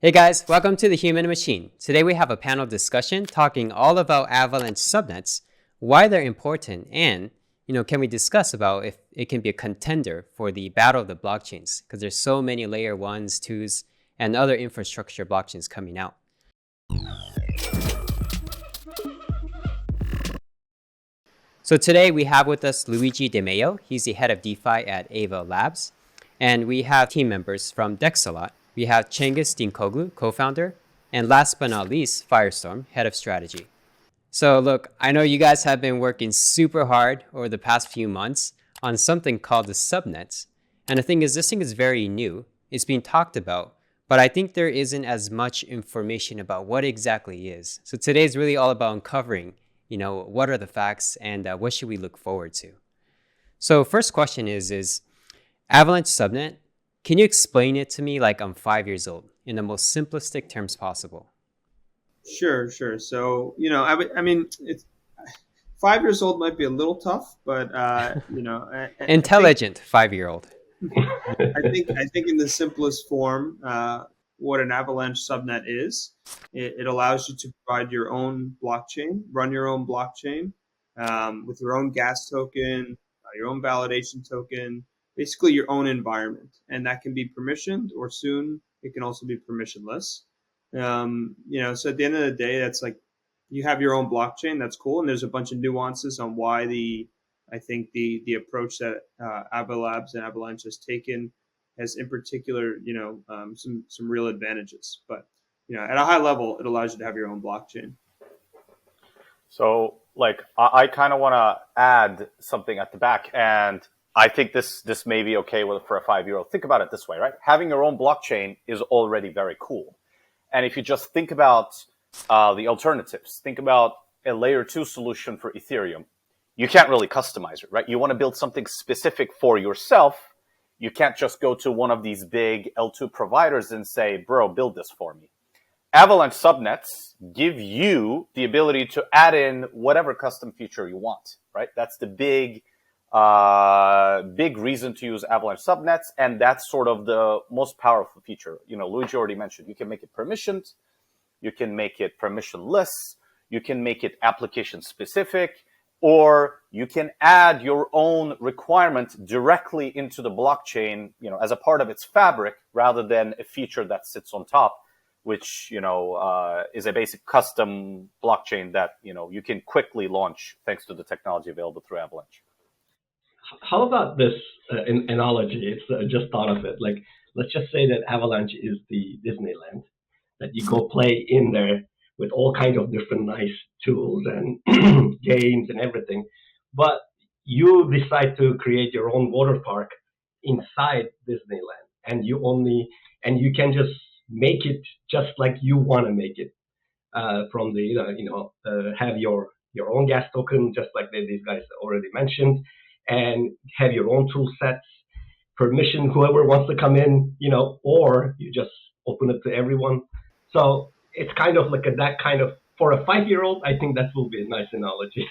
Hey guys, welcome to the Human Machine. Today we have a panel discussion talking all about avalanche subnets, why they're important, and can we discuss about if it can be a contender for the battle of the blockchains? Because there's so many layer ones, twos, and other infrastructure blockchains coming out. So today we have with us Luigi De Maio. He's the head of DeFi at Ava Labs, and we have team members from Dexalot. We have Cengiz Dinkoglu, co-founder, and last but not least, Firestorm, head of strategy. So look, I know you guys have been working super hard over the past few months on something called the subnets. And the thing is, this thing is very new. It's being talked about, but I think there isn't as much information about what it exactly is. So today is really all about uncovering, what are the facts and what should we look forward to? So first question is Avalanche subnet, can you explain it to me like I'm 5 years old in the most simplistic terms possible? Sure, sure. So, I mean, it's 5 years old might be a little tough, but I think Intelligent 5-year-old. I think in the simplest form, what an Avalanche subnet is, it allows you to provide your own blockchain, run your own blockchain with your own gas token, your own validation token, basically your own environment, and that can be permissioned, or soon it can also be permissionless. So at the end of the day, that's like you have your own blockchain. That's cool, and there's a bunch of nuances on why I think the approach that Avalabs and Avalanche has taken has, in particular, some real advantages. But at a high level, it allows you to have your own blockchain. So, I kind of want to add something at the back, and I think this may be okay for a 5-year-old. Think about it this way, right? Having your own blockchain is already very cool. And if you just think about the alternatives, think about a layer two solution for Ethereum. You can't really customize it, right? You want to build something specific for yourself. You can't just go to one of these big L2 providers and say, bro, build this for me. Avalanche subnets give you the ability to add in whatever custom feature you want, right? That's the big reason to use Avalanche subnets, and that's sort of the most powerful feature. Luigi already mentioned you can make it permissioned, you can make it permissionless, you can make it application specific, or you can add your own requirement directly into the blockchain, as a part of its fabric, rather than a feature that sits on top, which is a basic custom blockchain that you can quickly launch thanks to the technology available through Avalanche. How about this analogy? It's just thought of it. Like, let's just say that Avalanche is the Disneyland, that you go play in there with all kinds of different nice tools and games and everything. But you decide to create your own water park inside Disneyland, and you can just make it just like you want to make it. From the have your own gas token, just like these guys already mentioned, and have your own tool sets, permission whoever wants to come in, or you just open it to everyone. So it's kind of like that kind of, for a 5-year-old, I think that will be a nice analogy.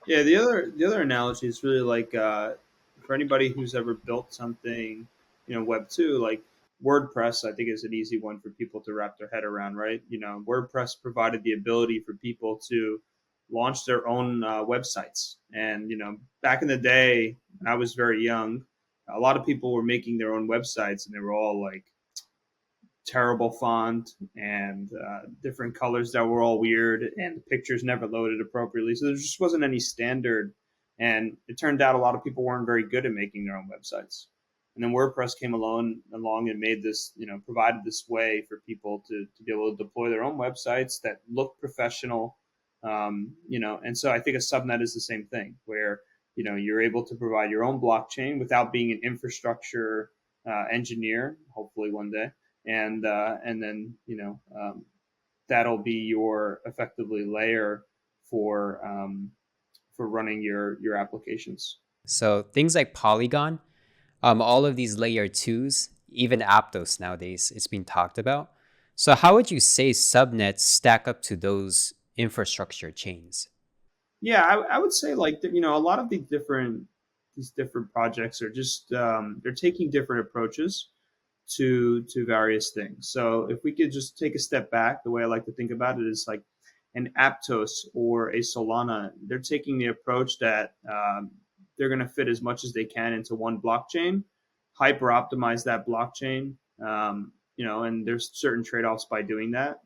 Yeah, the other analogy is really like for anybody who's ever built something, Web two, like WordPress, I think is an easy one for people to wrap their head around, right? WordPress provided the ability for people to launch their own websites, and back in the day when I was very young, a lot of people were making their own websites, and they were all like terrible font and different colors that were all weird, and the pictures never loaded appropriately. So there just wasn't any standard. And it turned out a lot of people weren't very good at making their own websites. And then WordPress came along and made this, provided this way for people to be able to deploy their own websites that look professional. And so I think a subnet is the same thing, where, you're able to provide your own blockchain without being an infrastructure engineer, hopefully one day, and then that'll be your effectively layer for running your applications. So things like Polygon, all of these layer twos, even Aptos nowadays, it's being talked about. So how would you say subnets stack up to those infrastructure chains? Yeah, I would say, like, a lot of these different projects are just they're taking different approaches. to various things. So if we could just take a step back, the way I like to think about it is like an Aptos or a Solana. They're taking the approach that they're going to fit as much as they can into one blockchain, hyper optimize that blockchain. And there's certain trade-offs by doing that.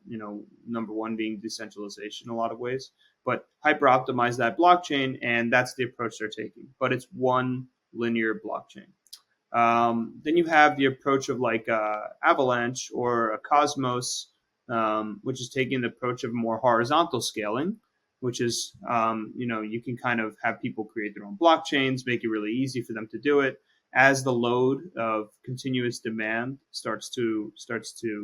Number one being decentralization in a lot of ways, but hyper optimize that blockchain, and that's the approach they're taking. But it's one linear blockchain. Then you have the approach of like Avalanche or a Cosmos, which is taking the approach of more horizontal scaling, which is, you can kind of have people create their own blockchains, make it really easy for them to do it. As the load of continuous demand starts to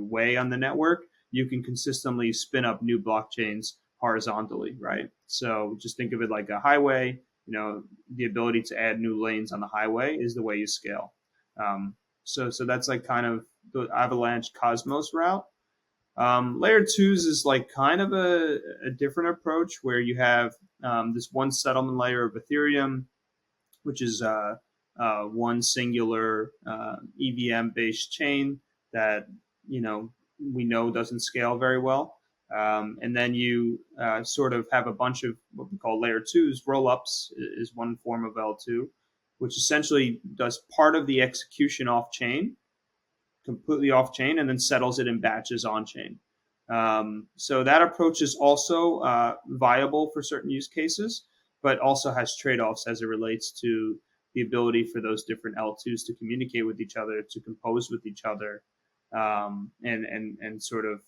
weigh on the network, you can consistently spin up new blockchains horizontally, right? So just think of it like a highway. The ability to add new lanes on the highway is the way you scale. So that's like kind of the Avalanche Cosmos route. Layer 2s is like kind of a different approach where you have this one settlement layer of Ethereum, which is one singular EVM-based chain that we know doesn't scale very well. And then you sort of have a bunch of what we call layer 2s. Roll-ups is one form of L2, which essentially does part of the execution off-chain, completely off-chain, and then settles it in batches on-chain. So that approach is also viable for certain use cases, but also has trade-offs as it relates to the ability for those different L2s to communicate with each other, to compose with each other, and sort of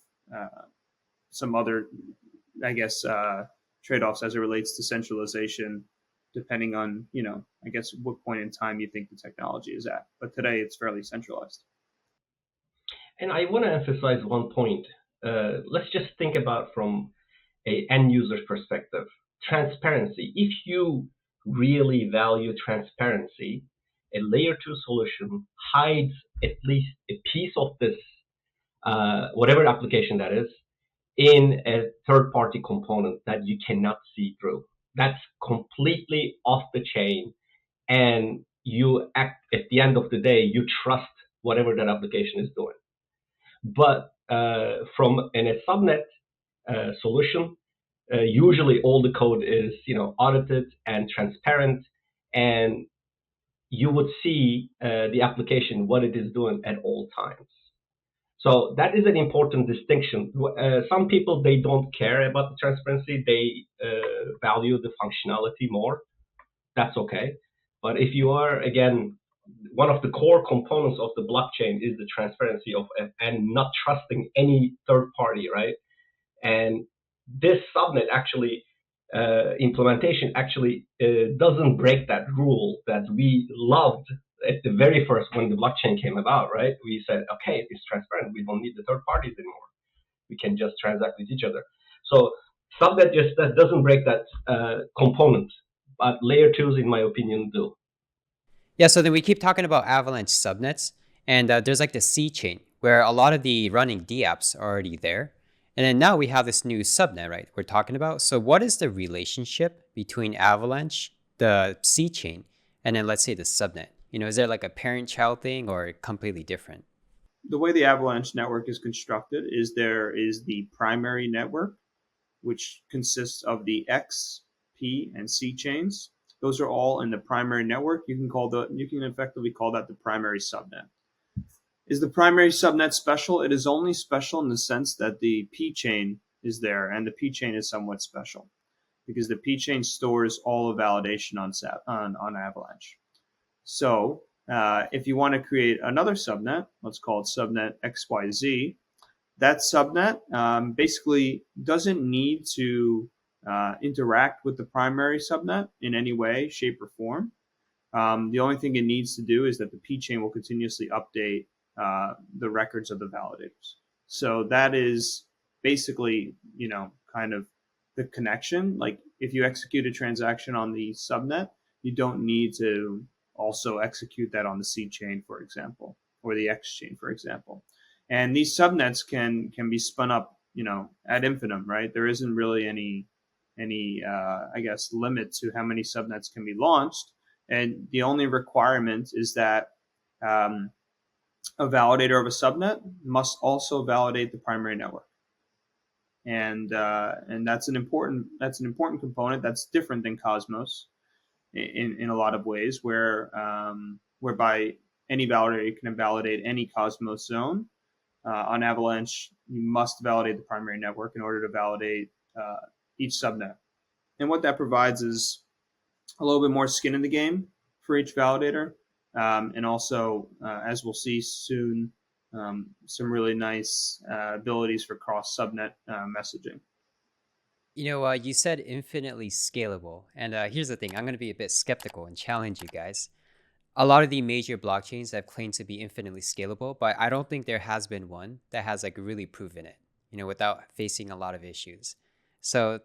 some other, I guess, trade-offs as it relates to centralization, depending on, I guess, what point in time you think the technology is at. But today it's fairly centralized. And I want to emphasize one point. Let's just think about from a end user perspective. Transparency. If you really value transparency, a layer 2 solution hides at least a piece of this, whatever application that is, in a third-party component that you cannot see through. That's completely off the chain, and you act at the end of the day, you trust whatever that application is doing. But from a subnet solution, usually all the code is audited and transparent, and you would see the application, what it is doing at all times. So that is an important distinction. Some people, they don't care about the transparency. They value the functionality more. That's okay. But if you are, again, one of the core components of the blockchain is the transparency of and not trusting any third party, right? And this subnet actually implementation actually doesn't break that rule that we loved at the very first when the blockchain came about, right? We said, okay, it's transparent. We don't need the third parties anymore. We can just transact with each other. So subnet that doesn't break that component, but layer 2s, in my opinion, do. Yeah, so then we keep talking about Avalanche subnets, and there's like the C chain where a lot of the running dApps are already there. And then now we have this new subnet, right, we're talking about. So what is the relationship between Avalanche, the C chain, and then let's say the subnet? Is there like a parent-child thing or completely different? The way the Avalanche network is constructed is there is the primary network, which consists of the X, P, and C chains. Those are all in the primary network. You can effectively call that the primary subnet. Is the primary subnet special? It is only special in the sense that the P chain is there, and the P chain is somewhat special because the P chain stores all of validation on Avalanche. So if you want to create another subnet, let's call it subnet XYZ, that subnet basically doesn't need to interact with the primary subnet in any way, shape, or form. The only thing it needs to do is that the P chain will continuously update the records of the validators. So that is basically, kind of the connection. Like if you execute a transaction on the subnet, you don't need to also execute that on the C chain, for example, or the X chain, for example. And these subnets can be spun up, ad infinitum, right? There isn't really any I guess, limit to how many subnets can be launched. And the only requirement is that a validator of a subnet must also validate the primary network, and that's an important component. That's different than Cosmos in a lot of ways, whereby any validator can validate any Cosmos zone. On Avalanche, you must validate the primary network in order to validate each subnet. And what that provides is a little bit more skin in the game for each validator. And also, as we'll see soon, some really nice abilities for cross subnet messaging. You said infinitely scalable. And here's the thing, I'm going to be a bit skeptical and challenge you guys. A lot of the major blockchains have claimed to be infinitely scalable, but I don't think there has been one that has like really proven it, without facing a lot of issues. So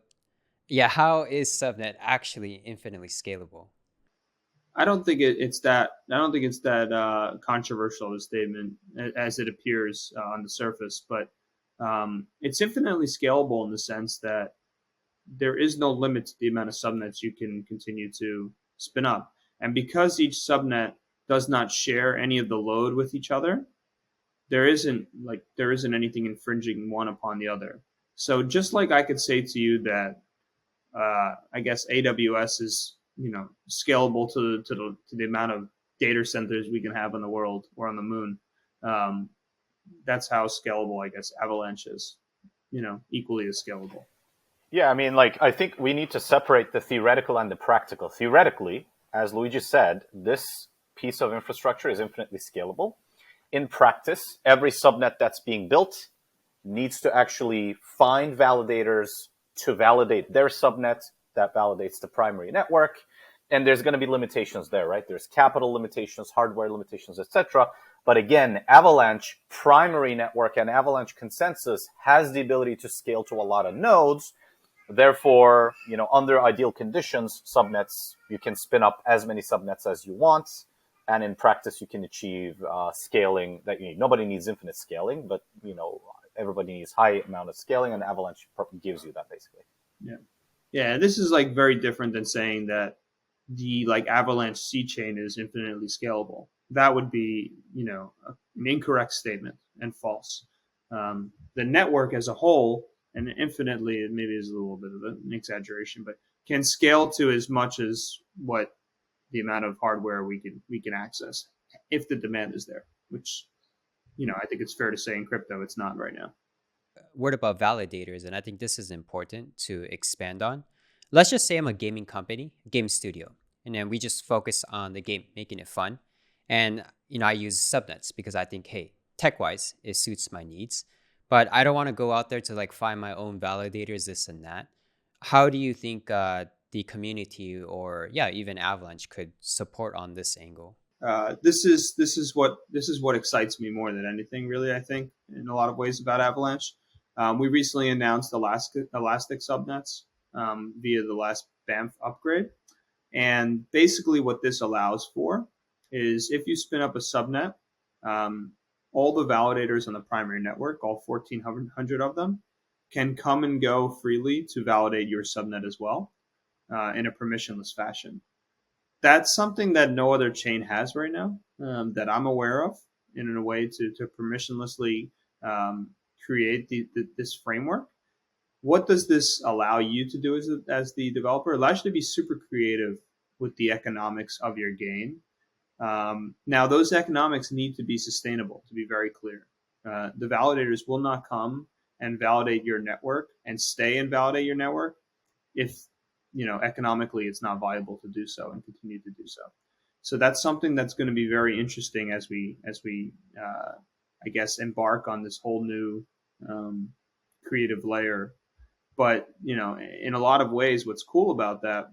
yeah, how is subnet actually infinitely scalable? I don't think it's that. I don't think it's that controversial of a statement as it appears on the surface. But it's infinitely scalable in the sense that there is no limit to the amount of subnets you can continue to spin up. And because each subnet does not share any of the load with each other, there isn't anything infringing one upon the other. So just like I could say to you that I guess AWS is scalable to the amount of data centers we can have in the world or on the moon. That's how scalable I guess Avalanche is. Equally as scalable. Yeah, I mean, I think we need to separate the theoretical and the practical. Theoretically, as Luigi said, this piece of infrastructure is infinitely scalable. In practice, every subnet that's being built needs to actually find validators to validate their subnet that validates the primary network. And there's going to be limitations there, right? There's capital limitations, hardware limitations, etc. But again, Avalanche primary network and Avalanche consensus has the ability to scale to a lot of nodes. Therefore, under ideal conditions, subnets, you can spin up as many subnets as you want. And in practice, you can achieve scaling that you need. Nobody needs infinite scaling, but, everybody needs high amount of scaling, and Avalanche gives you that basically. Yeah. Yeah. This is very different than saying that the Avalanche C chain is infinitely scalable. That would be, an incorrect statement and false. The network as a whole, and infinitely, maybe is a little bit of an exaggeration, but can scale to as much as what the amount of hardware we can access if the demand is there, which, I think it's fair to say in crypto, it's not right now. Word about validators, and I think this is important to expand on. Let's just say I'm a gaming company, game studio, and then we just focus on the game, making it fun. And, I use subnets because I think, hey, tech-wise, it suits my needs. But I don't want to go out there to find my own validators, this and that. How do you think the community or even Avalanche could support on this angle? This is what excites me more than anything, really. I think in a lot of ways about Avalanche. We recently announced Elastic subnets via the last BAMF upgrade, and basically what this allows for is if you spin up a subnet, all the validators on the primary network, all 1,400 of them, can come and go freely to validate your subnet as well in a permissionless fashion. That's something that no other chain has right now that I'm aware of in a way to permissionlessly create this framework. What does this allow you to do as the developer? It allows you to be super creative with the economics of your game. Now, those economics need to be sustainable, to be very clear. The validators will not come and validate your network and stay and validate your network if economically it's not viable to do so and continue to do so. So that's something that's going to be very interesting as we I guess embark on this whole new creative layer. But in a lot of ways, what's cool about that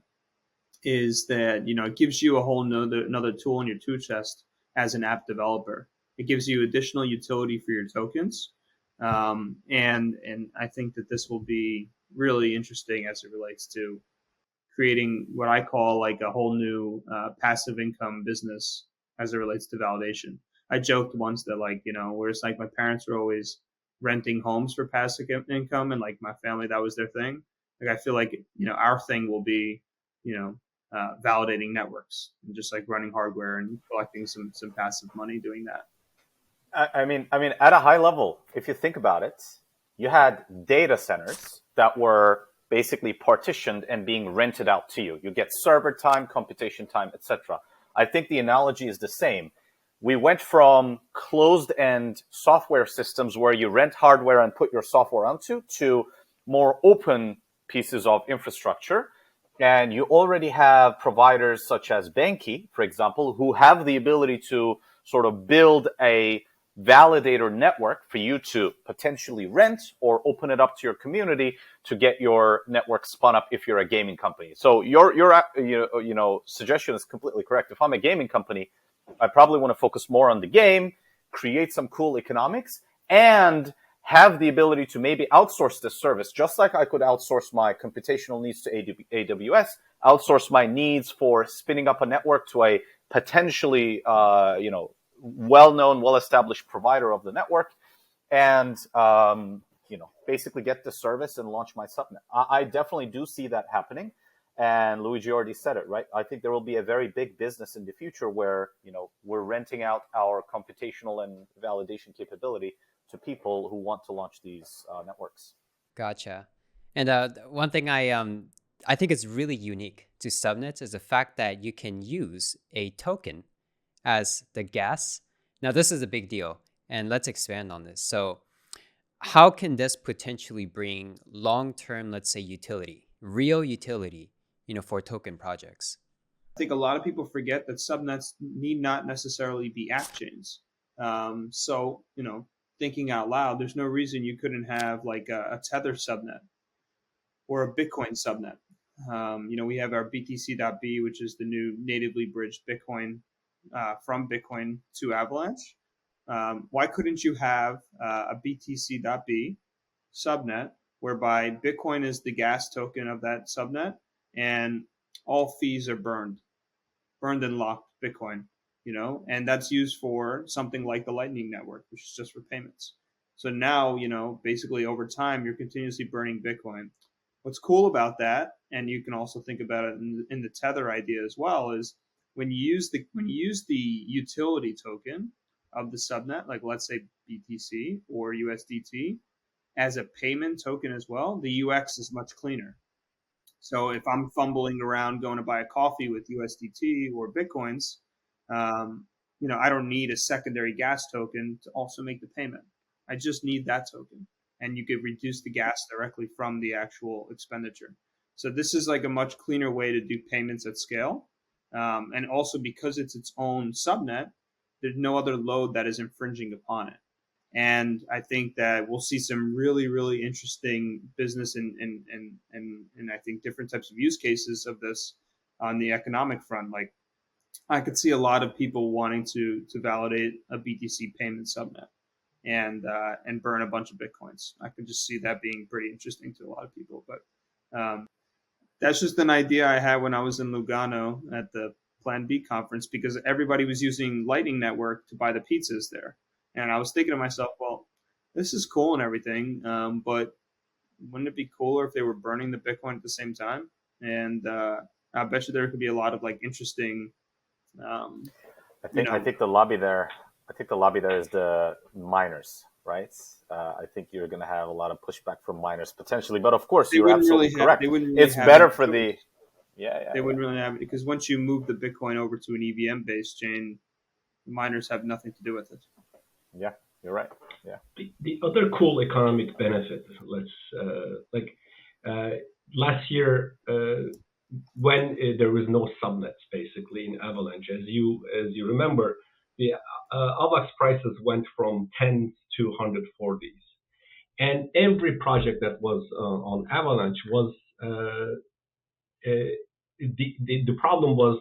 is that it gives you a whole another tool in your tool chest as an app developer. It gives you additional utility for your tokens, and I think that this will be really interesting as it relates to creating what I call a whole new passive income business as it relates to validation. I joked once that whereas my parents were always renting homes for passive income, and my family, that was their thing. I feel our thing will be validating networks and just running hardware and collecting some passive money doing that. I mean, at a high level, if you think about it, you had data centers that were basically partitioned and being rented out to you. You get server time, computation time, etc. I think the analogy is the same. We went from closed-end software systems where you rent hardware and put your software onto to more open pieces of infrastructure. And you already have providers such as Banky, for example, who have the ability to sort of build a validator network for you to potentially rent or open it up to your community to get your network spun up if you're a gaming company. So your suggestion is completely correct. If I'm a gaming company, I probably want to focus more on the game, create some cool economics, and have the ability to maybe outsource this service, just like I could outsource my computational needs to AWS, outsource my needs for spinning up a network to a potentially, well-known, well-established provider of the network, and basically get the service and launch my subnet. I definitely do see that happening. And Luigi already said it, right? I think there will be a very big business in the future where, we're renting out our computational and validation capability to people who want to launch these networks. Gotcha. And one thing I think is really unique to subnets is the fact that you can use a token as the gas. Now, this is a big deal, and let's expand on this. So how can this potentially bring long-term, let's say, real utility, for token projects? I think a lot of people forget that subnets need not necessarily be app chains. So, thinking out loud, there's no reason you couldn't have like a Tether subnet or a Bitcoin subnet. We have our BTC.B, which is the new natively bridged Bitcoin from Bitcoin to Avalanche. Why couldn't you have a BTC.B subnet whereby Bitcoin is the gas token of that subnet and all fees are burned and locked Bitcoin, and that's used for something like the Lightning Network, which is just for payments. So now, basically over time, you're continuously burning Bitcoin. What's cool about that, and you can also think about it in the Tether idea as well, is when you use the utility token of the subnet, like let's say BTC or USDT, as a payment token as well, the UX is much cleaner. So if I'm fumbling around going to buy a coffee with USDT or Bitcoins, I don't need a secondary gas token to also make the payment. I just need that token. And you could reduce the gas directly from the actual expenditure. So this is like a much cleaner way to do payments at scale. And also because it's its own subnet, there's no other load that is infringing upon it. And I think that we'll see some really, really interesting business and I think different types of use cases of this on the economic front. Like I could see a lot of people wanting to validate a BTC payment subnet and burn a bunch of Bitcoins. I could just see that being pretty interesting to a lot of people. But that's just an idea I had when I was in Lugano at the Plan B conference because everybody was using Lightning Network to buy the pizzas there. And I was thinking to myself, well, this is cool and everything, but wouldn't it be cooler if they were burning the Bitcoin at the same time? And I bet you there could be a lot of like interesting. I think the lobby there. I think the lobby there is the miners, right? I think you're going to have a lot of pushback from miners potentially, but of course you're absolutely correct. It's better for the. They wouldn't really have it because once you move the Bitcoin over to an EVM-based chain, the miners have nothing to do with it. Yeah, you're right. Yeah. The other cool economic benefit, last year when there was no subnets basically in Avalanche, as you remember, the AVAX prices went from 10s to 140s, and every project that was on Avalanche was the problem was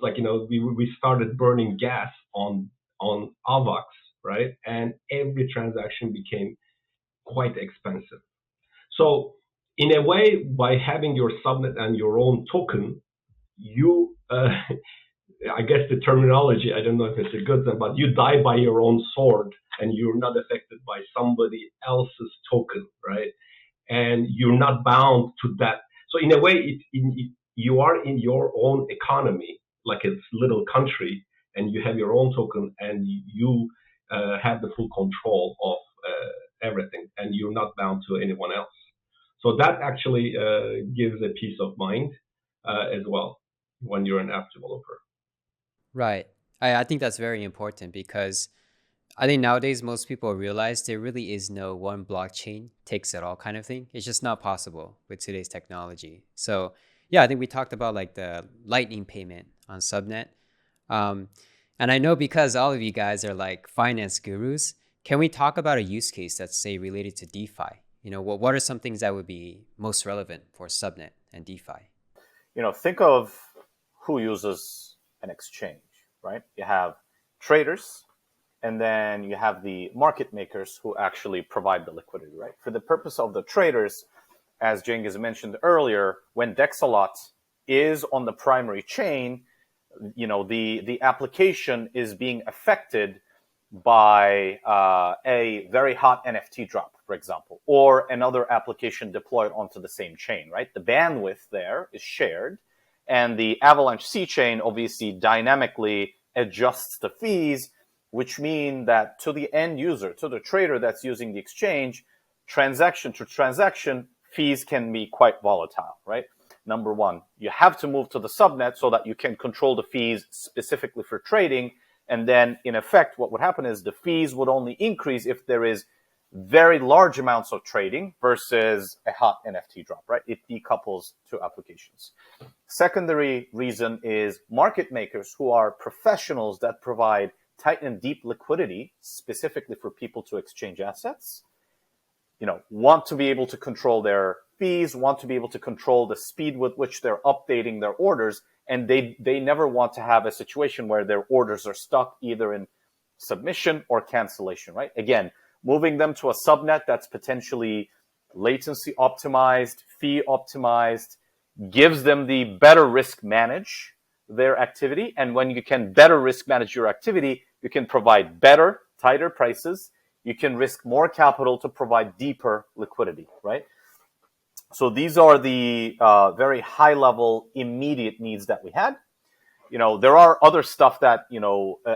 we started burning gas on AVAX. Right? And every transaction became quite expensive. So in a way, by having your subnet and your own token, you, I guess the terminology, I don't know if it's a good one, but you die by your own sword and you're not affected by somebody else's token, right? And you're not bound to that. So in a way, you are in your own economy, like a little country, and you have your own token and you have the full control of everything, and you're not bound to anyone else. So that actually gives a peace of mind as well when you're an app developer. Right. I think that's very important because I think nowadays most people realize there really is no one blockchain takes it all kind of thing. It's just not possible with today's technology. So yeah, I think we talked about like the lightning payment on Subnet. Um, and I know because all of you guys are like finance gurus, can we talk about a use case that's say related to DeFi? What are some things that would be most relevant for Subnet and DeFi? Think of who uses an exchange, right? You have traders, and then you have the market makers who actually provide the liquidity, right? For the purpose of the traders, as Cengiz mentioned earlier, when Dexalot is on the primary chain, the application is being affected by a very hot NFT drop, for example, or another application deployed onto the same chain, right? The bandwidth there is shared, and the Avalanche C chain obviously dynamically adjusts the fees, which mean that to the end user, to the trader that's using the exchange, transaction to transaction, fees can be quite volatile, right? Number one, you have to move to the subnet so that you can control the fees specifically for trading. And then in effect, what would happen is the fees would only increase if there is very large amounts of trading versus a hot NFT drop, right? It decouples two applications. Secondary reason is market makers who are professionals that provide tight and deep liquidity specifically for people to exchange assets, want to be able to control their fees, want to be able to control the speed with which they're updating their orders, and they never want to have a situation where their orders are stuck either in submission or cancellation, right? Again, moving them to a subnet that's potentially latency optimized, fee optimized, gives them the better risk manage their activity. And when you can better risk manage your activity, you can provide better, tighter prices. You can risk more capital to provide deeper liquidity, right? So these are the very high level immediate needs that we had. There are other stuff that,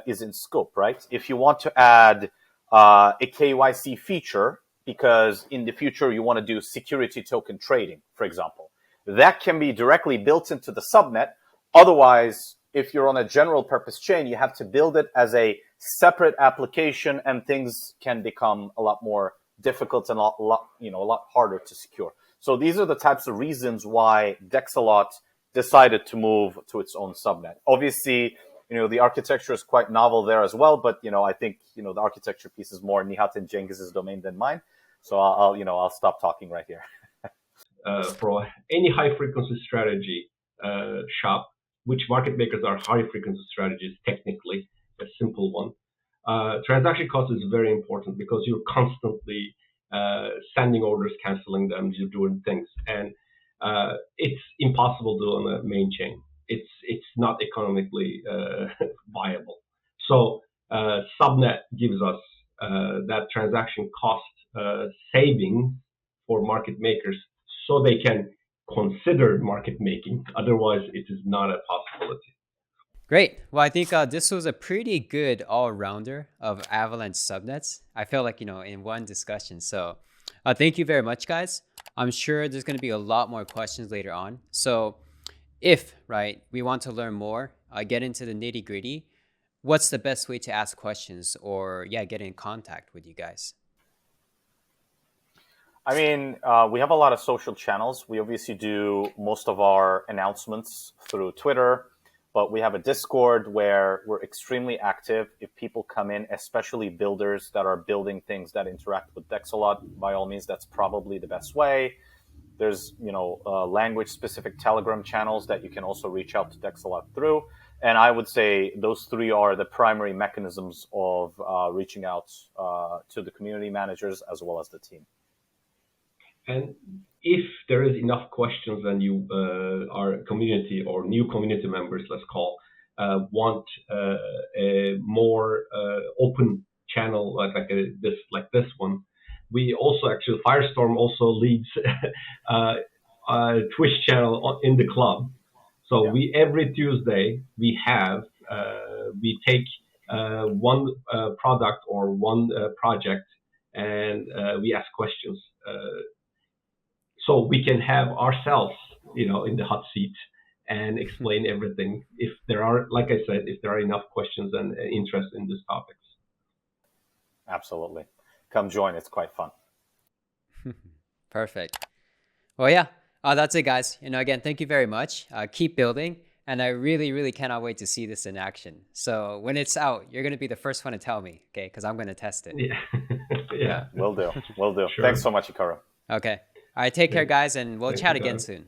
is in scope, right? If you want to add a KYC feature, because in the future you want to do security token trading, for example, that can be directly built into the subnet. Otherwise, if you're on a general purpose chain, you have to build it as a separate application, and things can become a lot more difficult and a lot harder to secure. So these are the types of reasons why Dexalot decided to move to its own subnet. Obviously, the architecture is quite novel there as well, but I think the architecture piece is more Nihat and Cengiz's domain than mine. So I'll stop talking right here. For any high frequency strategy shop, which market makers are high frequency strategies technically, a simple one. Transaction cost is very important because you're constantly sending orders, canceling them, you're doing things, and it's impossible to do on a main chain. It's not economically viable. So subnet gives us that transaction cost saving for market makers, so they can consider market making. Otherwise, it is not a possibility. Great. Well, I think this was a pretty good all-rounder of Avalanche subnets. I felt like, in one discussion. So thank you very much, guys. I'm sure there's going to be a lot more questions later on. So if, we want to learn more, get into the nitty-gritty, what's the best way to ask questions or, get in contact with you guys? I mean, we have a lot of social channels. We obviously do most of our announcements through Twitter, but we have a Discord where we're extremely active. If people come in, especially builders that are building things that interact with Dexalot, by all means, that's probably the best way. There's, language-specific Telegram channels that you can also reach out to Dexalot through. And I would say those three are the primary mechanisms of reaching out to the community managers as well as the team. And if there is enough questions and you are a community or new community members, let's call, want a more open channel like this one, we also actually Firestorm also leads a Twitch channel in the club. So we every Tuesday we take one product or one project, and we ask questions. So we can have ourselves, in the hot seat and explain everything. If there are, like I said, if there are enough questions and interest in these topics. Absolutely. Come join. It's quite fun. Perfect. Well, yeah, that's it, guys. Again, thank you very much. Keep building. And I really, really cannot wait to see this in action. So when it's out, you're going to be the first one to tell me, okay? Because I'm going to test it. Yeah. Yeah. Will do. Will do. Sure. Thanks so much, Hikaru. Okay. All right. Take care, guys, and we'll Thank chat you, again guys. soon.